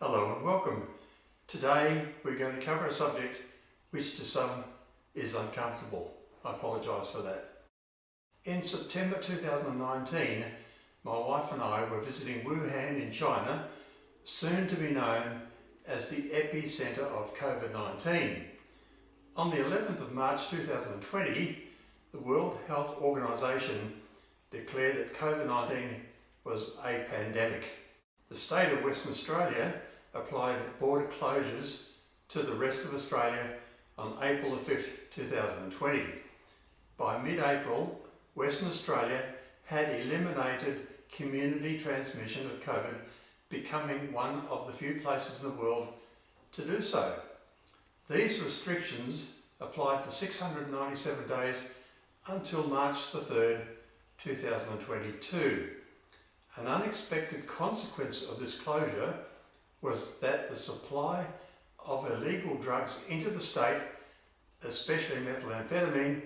Hello and welcome. Today we're going to cover a subject which to some is uncomfortable. I apologise for that. In September 2019, my wife and I were visiting Wuhan in China, soon to be known as the epicentre of COVID-19. On the 11th of March 2020, the World Health Organization declared that COVID-19 was a pandemic. The state of Western Australia applied border closures to the rest of Australia on April 5th, 2020. By mid-April, Western Australia had eliminated community transmission of COVID, becoming one of the few places in the world to do so. These restrictions applied for 697 days until March the 3rd, 2022. An unexpected consequence of this closure was that the supply of illegal drugs into the state, especially methamphetamine,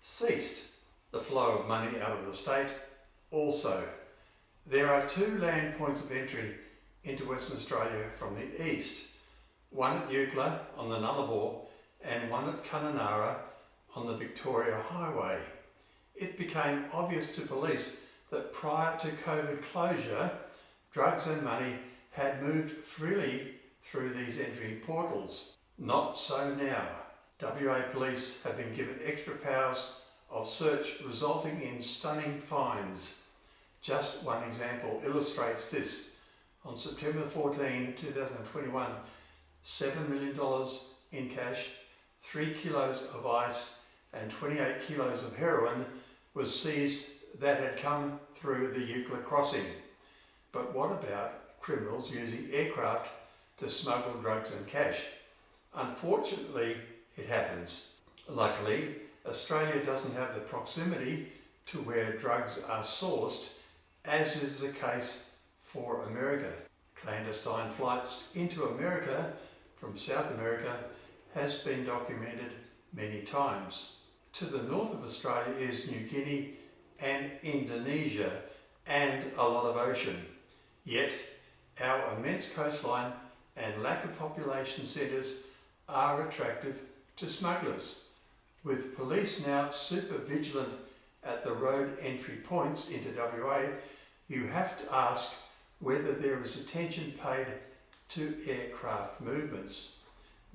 ceased. The flow of money out of the state also. There are two land points of entry into Western Australia from the east, one at Eucla on the Nullarbor and one at Kununurra on the Victoria Highway. It became obvious to police that prior to COVID closure, drugs and money had moved freely through these entry portals. Not so now. WA police have been given extra powers of search, resulting in stunning fines. Just one example illustrates this. On September 14, 2021, $7 million in cash, 3 kilos of ice and 28 kilos of heroin was seized that had come through the Eucla crossing. But what about criminals using aircraft to smuggle drugs and cash? Unfortunately, it happens. Luckily, Australia doesn't have the proximity to where drugs are sourced, as is the case for America. Clandestine flights into America from South America has been documented many times. To the north of Australia is New Guinea and Indonesia and a lot of ocean. Yet our immense coastline and lack of population centres are attractive to smugglers. With police now super vigilant at the road entry points into WA, you have to ask whether there is attention paid to aircraft movements.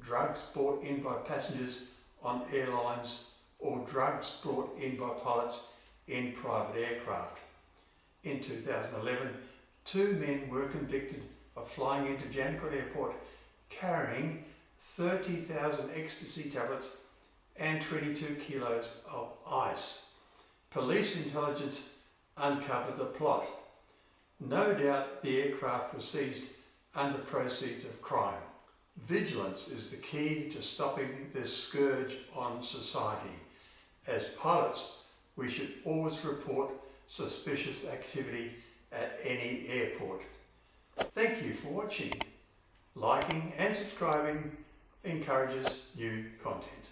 Drugs brought in by passengers on airlines or drugs brought in by pilots in private aircraft. In 2011, 2 men were convicted of flying into Jandakot Airport carrying 30,000 ecstasy tablets and 22 kilos of ice. Police intelligence uncovered the plot. No doubt the aircraft was seized under proceeds of crime. Vigilance is the key to stopping this scourge on society. As pilots, we should always report suspicious activity at any airport. Thank you for watching. Liking and subscribing encourages new content.